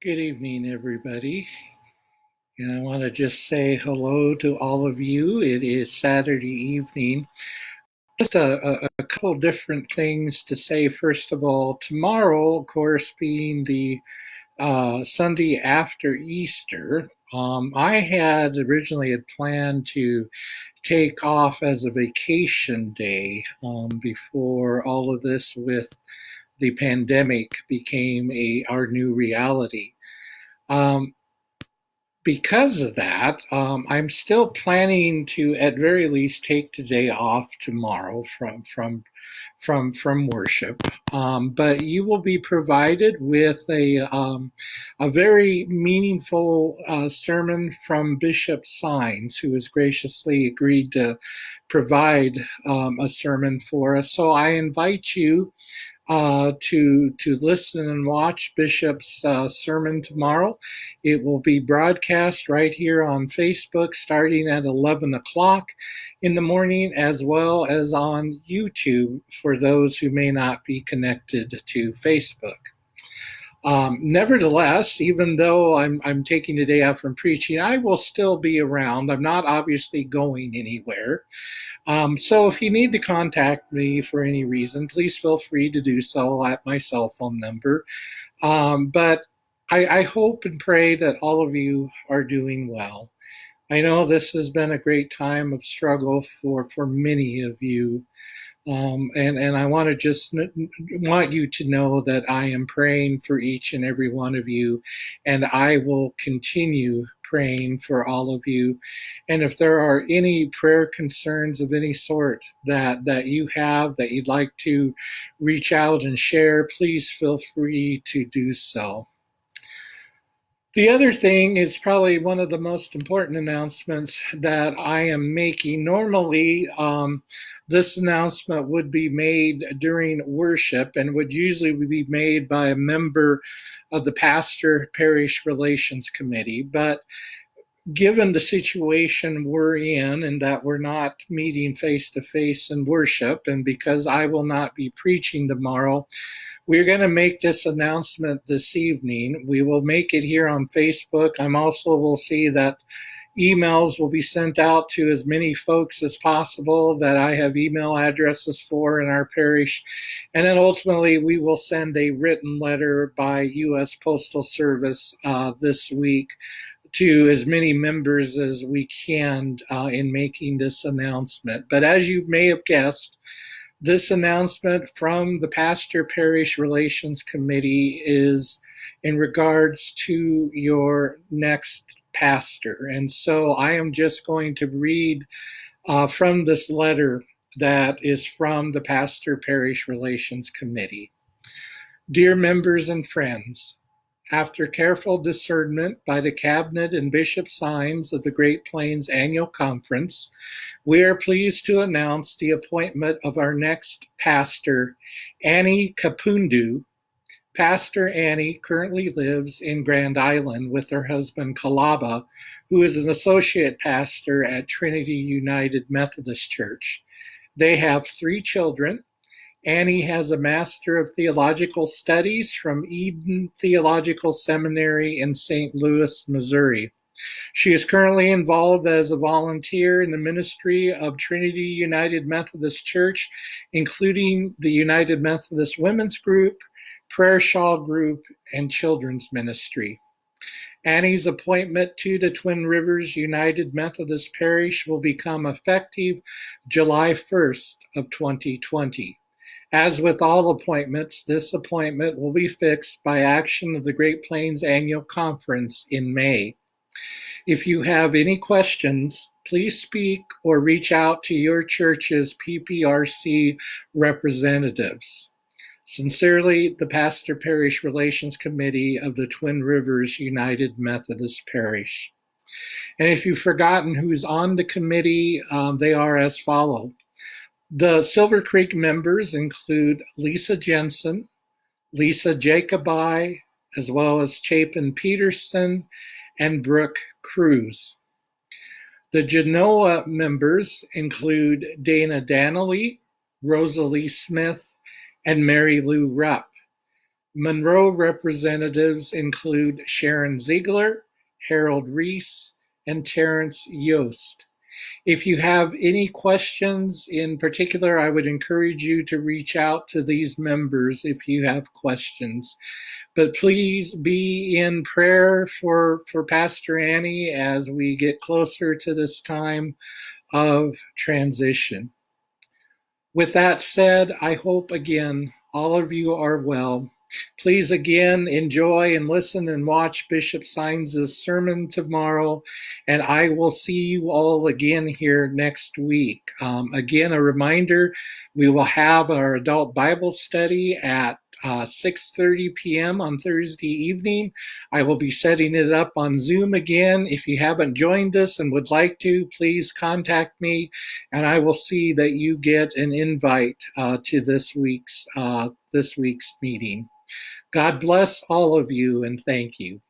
Good evening, everybody. And I want to just say hello to all of you. It is Saturday evening. Just a couple different things to say. First of all, tomorrow, of course, being the Sunday after Easter, I had originally had planned to take off as a vacation day before all of this with the pandemic became our new reality. Um, because of that, I'm still planning to, at very least, take today off tomorrow from worship. But you will be provided with a very meaningful sermon from Bishop Sines, who has graciously agreed to provide a sermon for us. So I invite you to listen and watch Bishop's sermon tomorrow. It will be broadcast right here on Facebook starting at 11 o'clock in the morning, as well as on YouTube for those who may not be connected to Facebook. Nevertheless, even though I'm taking the day out from preaching, I will still be around. I'm not obviously going anywhere. So if you need to contact me for any reason, please feel free to do so at my cell phone number. But I hope and pray that all of you are doing well. I know this has been a great time of struggle for many of you. And I want to just want you to know that I am praying for each and every one of you, and I will continue praying for all of you. And if there are any prayer concerns of any sort that you have that you'd like to reach out and share, please feel free to do so. The other thing is probably one of the most important announcements that I am making. Normally, this announcement would be made during worship and would usually be made by a member of the Pastor Parish Relations Committee. But given the situation we're in and that we're not meeting face to face in worship, and because I will not be preaching tomorrow, we're going to make this announcement this evening. We will make it here on Facebook. I'm also will see that emails will be sent out to as many folks as possible that I have email addresses for in our parish. And then ultimately, we will send a written letter by U.S. Postal Service this week to as many members as we can in making this announcement. But as you may have guessed, this announcement from the Pastor Parish Relations Committee is in regards to your next pastor. And so I am just going to read from this letter that is from the Pastor Parish Relations Committee. Dear members and friends, after careful discernment by the Cabinet and Bishop Sines of the Great Plains Annual Conference, we are pleased to announce the appointment of our next pastor, Annie Kapundu. Pastor Annie currently lives in Grand Island with her husband Kalaba, who is an associate pastor at Trinity United Methodist Church. They have 3 children. Annie has a Master of Theological Studies from Eden Theological Seminary in St. Louis, Missouri. She is currently involved as a volunteer in the ministry of Trinity United Methodist Church, including the United Methodist Women's Group, Prayer Shawl Group, and Children's Ministry. Annie's appointment to the Twin Rivers United Methodist Parish will become effective July 1st of 2020. As with all appointments, this appointment will be fixed by action of the Great Plains Annual Conference in May. If you have any questions, please speak or reach out to your church's PPRC representatives. Sincerely, the Pastor Parish Relations Committee of the Twin Rivers United Methodist Parish. And if you've forgotten who's on the committee, they are as follows. The Silver Creek members include Lisa Jensen, Lisa Jacobi, as well as Chapin Peterson and Brooke Cruz. The Genoa members include Dana Danley, Rosalie Smith, and Mary Lou Rupp. Monroe representatives include Sharon Ziegler, Harold Reese, and Terrence Yost. If you have any questions in particular, I would encourage you to reach out to these members if you have questions. But please be in prayer for Pastor Annie as we get closer to this time of transition. With that said, I hope again all of you are well. Please again enjoy and listen and watch Bishop Sines' sermon tomorrow, and I will see you all again here next week. Again, a reminder, we will have our adult Bible study at 6:30 p.m. on Thursday evening. I will be setting it up on Zoom again. If you haven't joined us and would like to, please contact me, and I will see that you get an invite to this week's meeting. God bless all of you, and thank you.